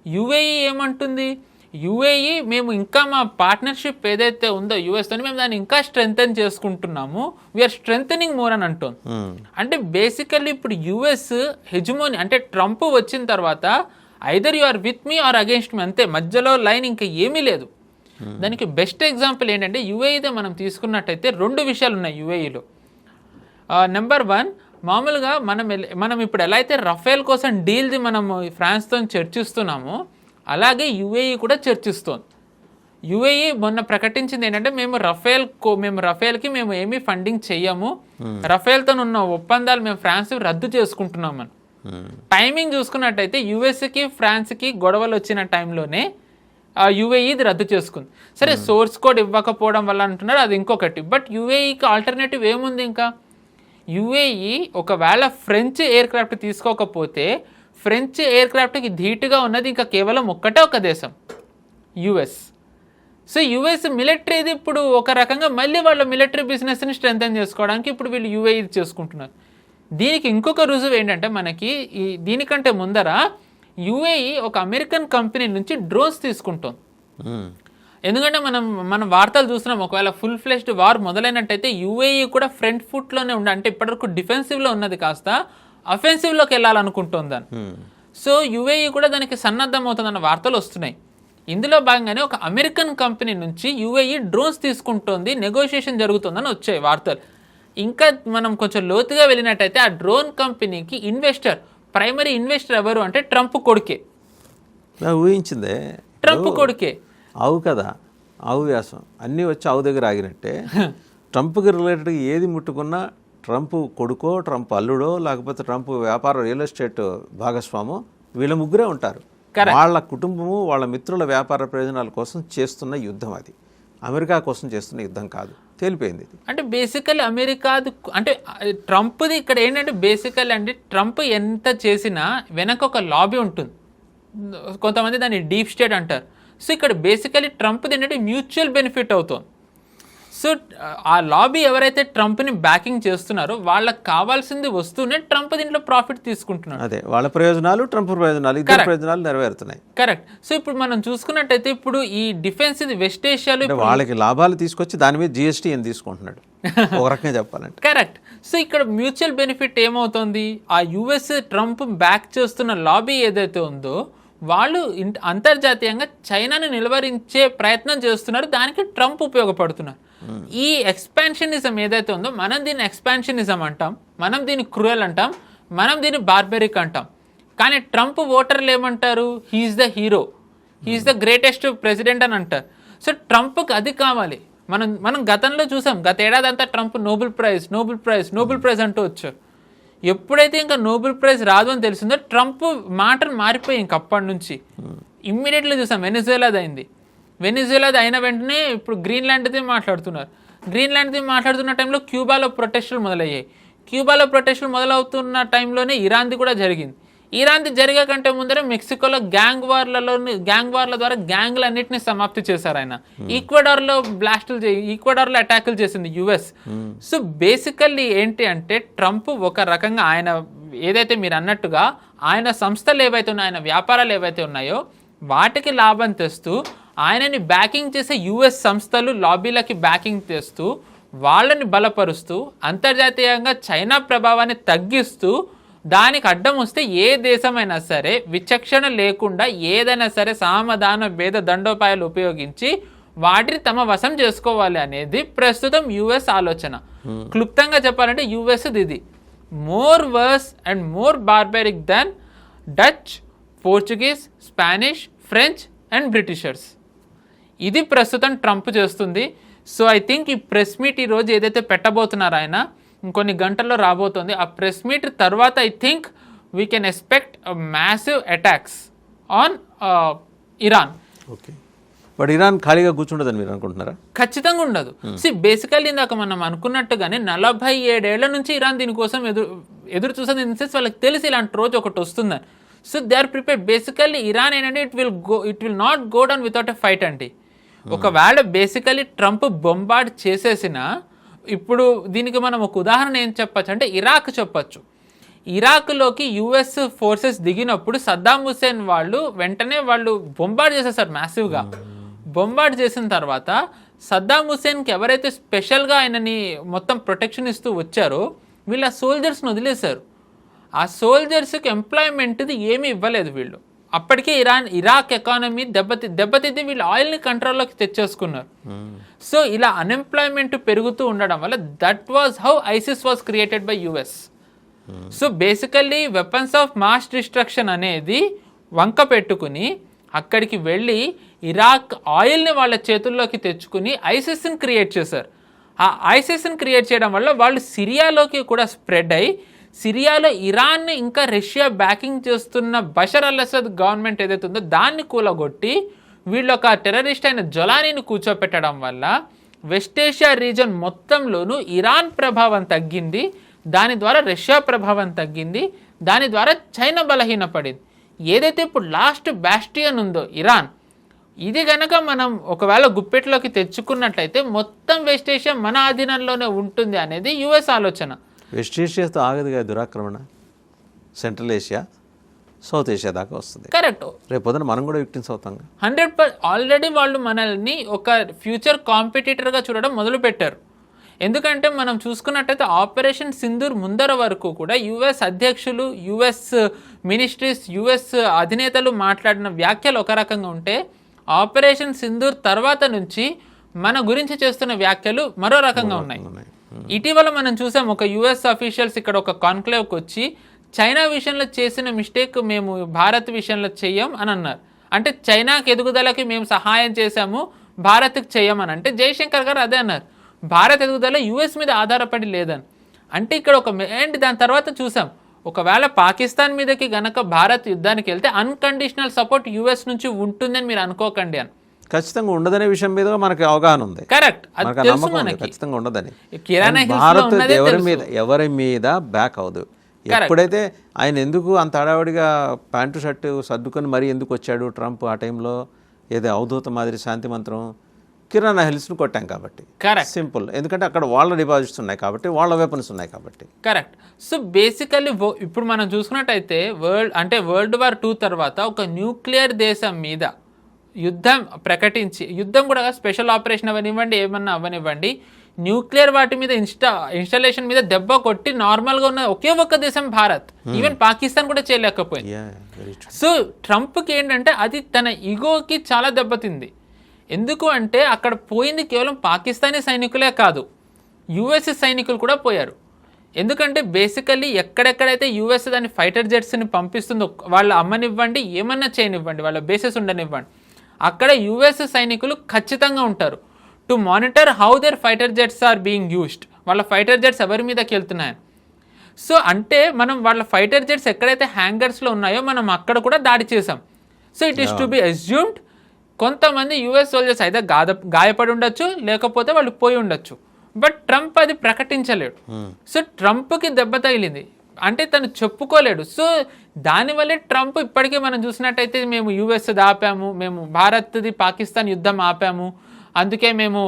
UAE ఏమంటుంది? UAE మేము ఇంకా మా పార్ట్నర్షిప్ ఏదైతే ఉందో US తోని మేము దాన్ని ఇంకా స్ట్రెంగ్తెన్ చేసుకుంటున్నాము, వీఆర్ స్ట్రెంగ్తెనింగ్ మోర్ అని అంటుంది. అంటే బేసికల్లీ ఇప్పుడు US హెజమోని అంటే ట్రంప్ వచ్చిన తర్వాత either you are with me or against me, అంతే, మధ్యలో లైన్ ఇంకా ఏమీ లేదు. దానికి బెస్ట్ ఎగ్జాంపుల్ ఏంటంటే UAEదే మనం తీసుకున్నట్టయితే 2 విషయాలు ఉన్నాయి UAEలో. నెంబర్ 1, మామూలుగా మనం ఇప్పుడు ఎలా అయితే రఫేల్ కోసం డీల్ది మనము ఫ్రాన్స్తో చర్చిస్తున్నామో అలాగే UAE కూడా చర్చిస్తోంది. UAE మొన్న ప్రకటించింది ఏంటంటే మేము రఫేల్కి మేము ఏమీ ఫండింగ్ చెయ్యము, రఫేల్తో ఉన్న ఒప్పందాలు మేము ఫ్రాన్స్ రద్దు చేసుకుంటున్నామని. టైమింగ్ చూసుకున్నట్టయితే USకి ఫ్రాన్స్కి గొడవలు వచ్చిన టైంలోనే UAE ఇది రద్దు చేసుకుంది. సరే సోర్స్ కోడ్ ఇవ్వకపోవడం వల్ల అంటున్నారు, అది ఇంకొకటి. బట్ UAEకి ఆల్టర్నేటివ్ ఏముంది? ఇంకా UAE ఒకవేళ ఫ్రెంచ్ ఎయిర్ క్రాఫ్ట్ తీసుకోకపోతే ఫ్రెంచ్ ఎయిర్ క్రాఫ్ట్కి ధీటుగా ఉన్నది ఇంకా కేవలం ఒక దేశం, US. సో US మిలిటరీది ఇప్పుడు ఒక రకంగా మళ్ళీ వాళ్ళ మిలిటరీ బిజినెస్ని స్ట్రెంథెన్ చేసుకోవడానికి ఇప్పుడు వీళ్ళు UAE చేసుకుంటున్నారు. దీనికి ఇంకొక రుజువు ఏంటంటే మనకి దీనికంటే ముందర UAE ఒక అమెరికన్ కంపెనీ నుంచి డ్రోన్స్ తీసుకుంటుంది. ఎందుకంటే మనం వార్తలు చూస్తున్నాం, ఒకవేళ ఫుల్ ఫ్లెష్డ్ వార్ మొదలైనట్టయితే UAE కూడా ఫ్రంట్ ఫుట్లోనే అంటే ఇప్పటివరకు డిఫెన్సివ్లో ఉన్నది కాస్త అఫెన్సివ్లోకి వెళ్ళాలనుకుంటుందని. సో UAE కూడా దానికి సన్నద్ధం అవుతుందన్న వార్తలు వస్తున్నాయి. ఇందులో భాగంగానే ఒక అమెరికన్ కంపెనీ నుంచి UAE డ్రోన్స్ తీసుకుంటోంది, నెగోషియేషన్ జరుగుతుందని వచ్చాయి వార్తలు. ఇంకా మనం కొంచెం లోతుగా వెళ్ళినట్టయితే ఆ డ్రోన్ కంపెనీకి ప్రైమరీ ఇన్వెస్టర్ ఎవరు అంటే ట్రంప్ కొడుకే. ఊహించిందే, ట్రంప్ కొడుకే. ఆవు కదా, ఆవు వ్యాసం అన్నీ వచ్చి ఆవు దగ్గర ఆగినట్టే. ట్రంప్కి రిలేటెడ్గా ఏది ముట్టుకున్నా ట్రంప్ కొడుకో, ట్రంప్ అల్లుడో, లేకపోతే ట్రంప్ వ్యాపార రియల్ ఎస్టేట్ భాగస్వామో, వీళ్ళ ముగ్గురే ఉంటారు. వాళ్ళ కుటుంబము, వాళ్ళ మిత్రుల వ్యాపార ప్రయోజనాల కోసం చేస్తున్న యుద్ధం అది, అమెరికా కోసం చేస్తున్న యుద్ధం కాదు, తేలిపోయింది. అంటే బేసికల్లీ అమెరికాది అంటే ట్రంప్ది ఇక్కడ ఏంటంటే బేసికల్లీ అంటే ట్రంప్ ఎంత చేసినా వెనక ఒక లాబీ ఉంటుంది. కొంతమంది దాన్ని డీప్ స్టేట్ అంటారు. సో ఇక్కడ బేసికలీ ట్రంప్ది ఏంటంటే మ్యూచువల్ బెనిఫిట్ అవుతుంది. సో ఆ లాబీ ఎవరైతే ట్రంప్ని బ్యాకింగ్ చేస్తున్నారో వాళ్ళకి కావాల్సింది వస్తూనే ట్రంప్ దీంట్లో ప్రాఫిట్ తీసుకుంటున్నాడు. అదే వాళ్ళ ప్రయోజనాలు, ట్రంప్ ప్రయోజనాలు, ఇద్దరు ప్రయోజనాలు నెరవేరుతున్నాయి. కరెక్ట్. సో ఇప్పుడు మనం చూసుకున్నట్టయితే ఇప్పుడు ఈ డిఫెన్స్ ఇది వెస్ట్ ఏషియాలో వాళ్ళకి లాభాలు తీసుకొచ్చి దాని మీద GST ఏం తీసుకుంటున్నాడు ఒక రకంగా చెప్పాలంటే. కరెక్ట్. సో ఇక్కడ మ్యూచువల్ బెనిఫిట్ ఏమవుతుంది, ఆ US ట్రంప్ బ్యాక్ చేస్తున్న లాబీ ఏదైతే ఉందో వాళ్ళు అంతర్జాతీయంగా చైనాని నిలువరించే ప్రయత్నం చేస్తున్నారు, దానికి ట్రంప్ ఉపయోగపడుతున్నారు. ఈ ఎక్స్పాన్షనిజం ఏదైతే ఉందో మనం దీన్ని ఎక్స్పాన్షనిజం అంటాం, మనం దీన్ని క్రూయల్ అంటాం, మనం దీన్ని బార్బెరిక్ అంటాం. కానీ ట్రంప్ ఓటర్లు ఏమంటారు, he's the hero, he's the greatest president అని అంటారు. సో ట్రంప్కి అది కావాలి. మనం గతంలో చూసాం, గత ఏడాది అంతా ట్రంప్ నోబెల్ ప్రైజ్ అంటూ వచ్చారు. ఎప్పుడైతే ఇంకా నోబెల్ ప్రైజ్ రాదు అని తెలిసిందో ట్రంప్ మాటలు మారిపోయి ఇంక అప్పటి నుంచి ఇమ్మీడియట్లీ చూసాం. వెనిజువేలాది అయింది, వెనిజువేలాది అయిన వెంటనే ఇప్పుడు గ్రీన్లాండ్ది మాట్లాడుతున్నారు. గ్రీన్లాండ్ది మాట్లాడుతున్న టైంలో క్యూబాలో ప్రొటెస్టులు మొదలయ్యాయి. క్యూబాలో ప్రొటెస్టులు మొదలవుతున్న టైంలోనే ఇరాన్ది కూడా జరిగింది. ఇరాన్ది జరిగే కంటే ముందరే మెక్సికోలో గ్యాంగ్ వార్ల ద్వారా గ్యాంగ్లన్నింటినీ సమాప్తి చేశారు ఆయన. ఈక్వెడార్లో అటాకులు చేసింది US. సో బేసికల్లీ ఏంటి అంటే ట్రంప్ ఒక రకంగా ఆయన ఏదైతే మీరు అన్నట్టుగా ఆయన సంస్థలు ఏవైతే ఉన్నాయో, ఆయన వ్యాపారాలు ఏవైతే ఉన్నాయో వాటికి లాభం తెస్తూ ఆయనని బ్యాకింగ్ చేసే US సంస్థలు లాబీలకి బ్యాకింగ్ తెస్తూ వాళ్ళని బలపరుస్తూ అంతర్జాతీయంగా చైనా ప్రభావాన్ని తగ్గిస్తూ దానికి అడ్డం వస్తే ఏ దేశమైనా సరే విచక్షణ లేకుండా ఏదైనా సరే సామధాన భేద దండోపాయాలు ఉపయోగించి వాటిని తమ వశం చేసుకోవాలి అనేది ప్రస్తుతం US ఆలోచన. క్లుప్తంగా చెప్పాలంటే US ఇది more worse and more barbaric than Dutch, Portuguese, Spanish, French and Britishers. ఇది ప్రస్తుతం ట్రంప్ చేస్తుంది. సో ఐ థింక్ ఈ ప్రెస్ మీట్ ఈరోజు ఏదైతే పెట్టబోతున్నారో ఆయన ఇంకొన్ని గంటల్లో రాబోతుంది. ఆ ప్రెస్ మీట్ తర్వాత I think we can expect massive attacks on Iran. Okay, but Iran ఖాళీగా కూర్చుండదని మీరు అనుకుంటున్నారా? ఖచ్చితంగా ఉండదు. బేసికల్లీ ఇందాక మనం అనుకున్నట్టుగానే 47 ఏళ్ల నుంచి ఇరాన్ దీనికోసం ఎదురు చూసేది. ఇన్ సెన్స్ వాళ్ళకి తెలిసి ఇలాంటి రోజు ఒకటి వస్తుందని. So they are prepared. Basically Iran ఏంటంటే it will not go down without a fight అండి. ఒకవేళ బేసికలీ ట్రంప్ బొంబార్డ్ చేసేసిన, ఇప్పుడు దీనికి మనం ఒక ఉదాహరణ ఏం చెప్పచ్చు అంటే ఇరాక్ చెప్పచ్చు. ఇరాక్లోకి US ఫోర్సెస్ దిగినప్పుడు సద్దాం హుస్సేన్ వెంటనే వాళ్ళు బొంబార్డ్ చేసేసారు మ్యాసివ్గా. బొంబార్డ్ చేసిన తర్వాత సద్దాం హుస్సేన్కి ఎవరైతే స్పెషల్గా ఆయనని మొత్తం ప్రొటెక్షన్ ఇస్తూ వచ్చారో వీళ్ళు ఆ సోల్జర్స్ని వదిలేశారు. ఆ సోల్జర్స్కి ఎంప్లాయ్మెంట్ది ఏమీ ఇవ్వలేదు వీళ్ళు. అప్పటికే ఇరాక్ ఎకానమీ దెబ్బతిద్ది వీళ్ళు ఆయిల్ని కంట్రోల్లోకి తెచ్చేసుకున్నారు. సో ఇలా అన్ఎంప్లాయ్మెంట్ పెరుగుతూ ఉండడం వల్ల that was how ISIS was created by US. So basically weapons of mass destruction అనేది వంక పెట్టుకుని అక్కడికి వెళ్ళి ఇరాక్ ఆయిల్ని వాళ్ళ చేతుల్లోకి తెచ్చుకుని ISISని క్రియేట్ చేశారు. ఆ ISISని క్రియేట్ చేయడం వల్ల వాళ్ళు సిరియాలోకి కూడా స్ప్రెడ్ అయ్యి సిరియాలో ఇరాన్ని ఇంకా రష్యా బ్యాకింగ్ చేస్తున్న బషర్ అల్ అసద్ గవర్నమెంట్ ఏదైతే ఉందో దాన్ని కూలగొట్టి వీళ్ళు ఒక టెర్రరిస్ట్ అయిన జొలానీని కూర్చోపెట్టడం వల్ల వెస్ట్ ఏషియా రీజన్ మొత్తంలోనూ ఇరాన్ ప్రభావం తగ్గింది. దాని ద్వారా రష్యా ప్రభావం తగ్గింది. దాని ద్వారా చైనా బలహీనపడింది. ఏదైతే ఇప్పుడు లాస్ట్ బాస్టియన్ ఉందో ఇరాన్, ఇది కనుక మనం ఒకవేళ గుప్పెట్లోకి తెచ్చుకున్నట్లయితే మొత్తం వెస్ట్ ఏషియా మన ఆధీనంలోనే ఉంటుంది అనేది US ఆలోచన. వెస్ట్ ఏషియాతో ఆగదుగా దురాక్రమణ, సెంట్రల్ ఏషియా, సౌత్ ఏషియా దాకా వస్తుంది. కరెక్ట్. రేపు పొద్దున మనం కూడా విక్టిమ్స్ అవుతాం. 100% ఆల్రెడీ వాళ్ళు మనల్ని ఒక ఫ్యూచర్ కాంపిటీటర్గా చూడడం మొదలుపెట్టారు. ఎందుకంటే మనం చూసుకున్నట్టయితే ఆపరేషన్ సింధూర్ ముందర వరకు కూడా US అధ్యక్షులు, US మినిస్ట్రీస్, US అధినేతలు మాట్లాడిన వ్యాఖ్యలు ఒక రకంగా ఉంటే ఆపరేషన్ సింధూర్ తర్వాత నుంచి మన గురించి చేస్తున్న వ్యాఖ్యలు మరో రకంగా ఉన్నాయి. ఇటీవల మనం చూసాం ఒక US అఫీషియల్స్ ఇక్కడ ఒక కాన్క్లేవ్కి వచ్చి చైనా విషయంలో చేసిన మిస్టేక్ మేము భారత్ విషయంలో చెయ్యం అని అన్నారు. అంటే చైనాకి ఎదుగుదలకి మేము సహాయం చేశాము, భారత్కి చెయ్యమని. అంటే జయశంకర్ గారు అదే అన్నారు, భారత్ ఎదుగుదల US మీద ఆధారపడి లేదని. అంటే ఇక్కడ ఏంటి దాని తర్వాత చూసాం, ఒకవేళ పాకిస్తాన్ మీదకి గనక భారత్ యుద్ధానికి వెళ్తే అన్కండిషనల్ సపోర్ట్ US నుంచి ఉంటుందని మీరు అనుకోకండి అని. ఖచ్చితంగా ఉండదనే విషయం మీద మనకి అవగాహన ఉంది. కరెక్ట్, ఖచ్చితంగా ఉండదని. భారత్ ఎవరి మీద బ్యాక్ అవ్వదు. ఎప్పుడైతే ఆయన ఎందుకు అంత హడావుడిగా ప్యాంటు షర్టు సర్దుకొని మరీ ఎందుకు వచ్చాడు ట్రంప్ ఆ టైంలో, ఏదో అవధూత మాదిరి శాంతి మంత్రం, కిరాణా హిల్స్ను కొట్టాం కాబట్టి. Correct, simple. ఎందుకంటే అక్కడ వాళ్ళ డిపాజిట్స్ ఉన్నాయి కాబట్టి, వాళ్ళ వెపన్స్ ఉన్నాయి కాబట్టి. కరెక్ట్. సో బేసికల్లీ ఇప్పుడు మనం చూసుకున్నట్టయితే వరల్డ్ వార్ 2 తర్వాత ఒక న్యూక్లియర్ దేశం మీద యుద్ధం ప్రకటించి, యుద్ధం కూడా స్పెషల్ ఆపరేషన్ అవనివ్వండి, ఏమన్నా అవనివ్వండి, న్యూక్లియర్ వాటి మీద ఇన్స్టాలేషన్ మీద దెబ్బ కొట్టి నార్మల్గా ఉన్న ఒకే ఒక్క దేశం భారత్. ఈవెన్ పాకిస్తాన్ కూడా చేయలేకపోయింది. సో ట్రంప్కి ఏంటంటే అది తన ఈగోకి చాలా దెబ్బతింది. ఎందుకు అంటే అక్కడ పోయింది కేవలం పాకిస్తానీ సైనికులే కాదు, యుఎస్ సైనికులు కూడా పోయారు. ఎందుకంటే బేసికల్లీ ఎక్కడెక్కడైతే యుఎస్ దాని ఫైటర్ జెట్స్ని పంపిస్తుందో, వాళ్ళు అమ్మనివ్వండి, ఏమన్నా చేయనివ్వండి, వాళ్ళ బేసెస్ ఉండనివ్వండి, అక్కడ యుఎస్ సైనికులు ఖచ్చితంగా ఉంటారు to monitor how their fighter jets are being used. వాళ్ళ ఫైటర్ జెట్స్ ఎవరి మీదకి వెళ్తున్నాయని. సో అంటే మనం వాళ్ళ ఫైటర్ జెట్స్ ఎక్కడైతే హ్యాంగర్స్లో ఉన్నాయో మనం అక్కడ కూడా దాడి చేసాం. So it is to be assumed కొంతమంది యుఎస్ సోల్జర్స్ అయితే గాయపడి ఉండొచ్చు, లేకపోతే వాళ్ళు పోయి ఉండొచ్చు. బట్ ట్రంప్ అది ప్రకటించలేడు. సో ట్రంప్కి దెబ్బ తగిలింది అంటే తను చెప్పుకోలేడు. సో దానివల్లే ట్రంప్ ఇప్పటికీ మనం చూసినట్టయితే మేము యుఎస్ ఆపాము, మేము భారత్ది పాకిస్తాన్ యుద్ధం ఆపాము, అందుకే మేము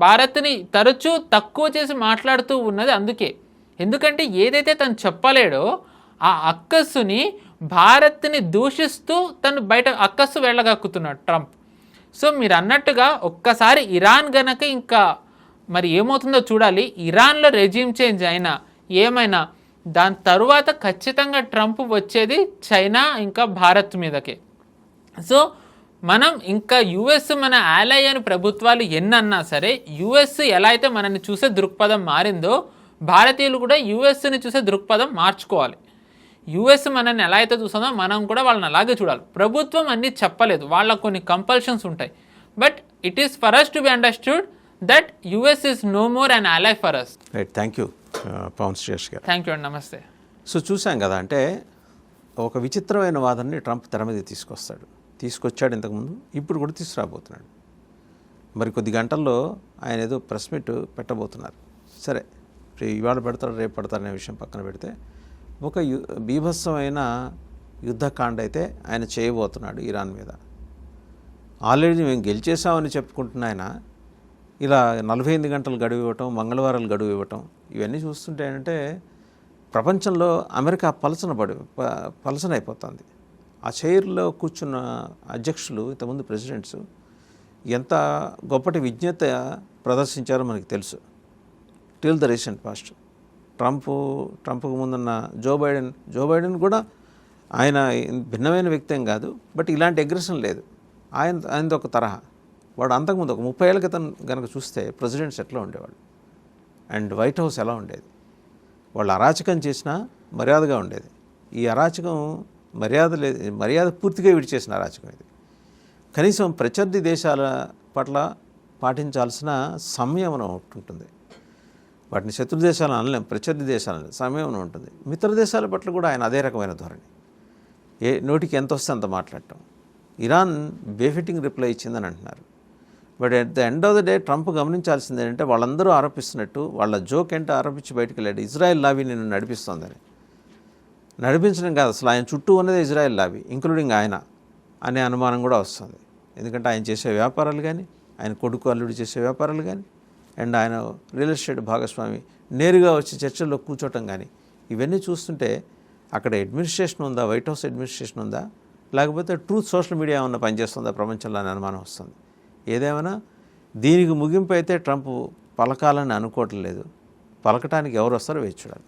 భారత్ని తరచూ తక్కువ చేసి మాట్లాడుతూ ఉన్నది అందుకే. ఎందుకంటే ఏదైతే తను చెప్పలేడో ఆ అక్కస్సుని భారత్ని దూషిస్తూ తను బయట అక్కస్సు వెళ్ళగక్కుతున్నాడు ట్రంప్. సో మీరు అన్నట్టుగా ఒక్కసారి ఇరాన్ గనక ఇంకా మరి ఏమవుతుందో చూడాలి. ఇరాన్లో రెజ్యూమ్ చేంజ్ అయినా ఏమైనా దాని తరువాత ఖచ్చితంగా ట్రంప్ వచ్చేది చైనా ఇంకా భారత్ మీదకే. సో మనం ఇంకా యుఎస్ మన ఆలై అని ప్రభుత్వాలు ఎన్నన్నా సరే, యుఎస్ ఎలా అయితే మనల్ని చూసే దృక్పథం మారిందో భారతీయులు కూడా యుఎస్ని చూసే దృక్పథం మార్చుకోవాలి. యుఎస్ మనల్ని ఎలా అయితే చూస్తుందో మనం కూడా వాళ్ళని అలాగే చూడాలి. ప్రభుత్వం అన్నీ చెప్పలేదు, వాళ్ళకు కొన్ని కంపల్షన్స్ ఉంటాయి. But it is for us to be understood that US is no more and ally for us. Right, thank you Pavan Srish garu. Thank you అండి, నమస్తే. సో చూసాం కదా, అంటే ఒక విచిత్రమైన వాదనని ట్రంప్ తెర మీద తీసుకొచ్చాడు ఇంతకుముందు, ఇప్పుడు కూడా తీసుకురాబోతున్నాడు. మరి కొద్ది గంటల్లో ఆయన ఏదో ప్రెస్ మీట్ పెట్టబోతున్నారు. సరే, ఇవాళ పెడతారు రేపు పెడతారు అనే విషయం పక్కన పెడితే, ఒక బీభత్సమైన యుద్ధకాండ అయితే ఆయన చేయబోతున్నాడు ఇరాన్ మీద. ఆల్రెడీ మేము గెలిచేసామని చెప్పుకుంటున్న ఆయన ఇలా 48 గంటలు గడువు ఇవ్వటం, మంగళవారాలు గడువు ఇవ్వటం, ఇవన్నీ చూస్తుంటే ఏంటంటే ప్రపంచంలో అమెరికా పలసనైపోతుంది. ఆ చైర్లో కూర్చున్న అధ్యక్షులు, ఇంతకుముందు ప్రెసిడెంట్స్ ఎంత గొప్పటి విజ్ఞత ప్రదర్శించారో మనకి తెలుసు. టిల్ ద రీసెంట్ పాస్ట్ ట్రంప్కు ముందున్న జో బైడెన్ కూడా ఆయన భిన్నమైన వ్యక్తి ఏం కాదు, బట్ ఇలాంటి అగ్రెషన్ లేదు. ఆయనది ఒక తరహా. వాడు అంతకుముందు ఒక 30 ఏళ్ళ క్రితం కనుక చూస్తే ప్రెసిడెంట్స్ ఎట్లా ఉండేవాళ్ళు అండ్ వైట్ హౌస్ ఎలా ఉండేది, వాళ్ళు అరాచకం చేసినా మర్యాదగా ఉండేది. ఈ అరాచకం మర్యాద పూర్తిగా విడిచేసిన అరాచకం ఇది. కనీసం ప్రత్యర్థి దేశాల పట్ల పాటించాల్సిన సంయమనం ఉంటుంది. వాటిని శత్రు దేశాలను అనలేం, ప్రత్యర్థి దేశాలను సంయమనం ఉంటుంది. మిత్ర దేశాల పట్ల కూడా ఆయన అదే రకమైన ధోరణి. నోటికి ఎంత వస్తే అంత మాట్లాడటం. ఇరాన్ బేఫిటింగ్ రిప్లై ఇచ్చిందని అంటున్నారు. But at the end of the day Trump గమనించాల్సింది ఏంటంటే, వాళ్ళందరూ ఆరోపిస్తున్నట్టు వాళ్ళ జోక్ ఏంటో ఆరోపించి బయటకు వెళ్ళాడు. ఇజ్రాయెల్ లాబీ నిన్ను నడిపిస్తోందని. నడిపించడం కాదు, అసలు ఆయన చుట్టూ ఉన్నదే ఇజ్రాయెల్ లాబీ, ఇంక్లూడింగ్ ఆయన అనే అనుమానం కూడా వస్తుంది. ఎందుకంటే ఆయన చేసే వ్యాపారాలు కానీ, ఆయన కొడుకు అల్లుడు చేసే వ్యాపారాలు కానీ, అండ్ ఆయన రియల్ ఎస్టేట్ భాగస్వామి నేరుగా వచ్చి చర్చల్లో కూర్చోవటం కానీ, ఇవన్నీ చూస్తుంటే అక్కడ అడ్మినిస్ట్రేషన్ ఉందా, వైట్ హౌస్ అడ్మినిస్ట్రేషన్ ఉందా, లేకపోతే ట్రూత్ సోషల్ మీడియా ఉన్న పనిచేస్తుందా ప్రపంచంలో అని అనుమానం వస్తుంది. ఏదేమైనా దీనికి ముగింపు అయితే ట్రంప్ పలకాలని అనుకోవటం లేదు. పలకటానికి ఎవరు వస్తారో వేచి చూడాలి.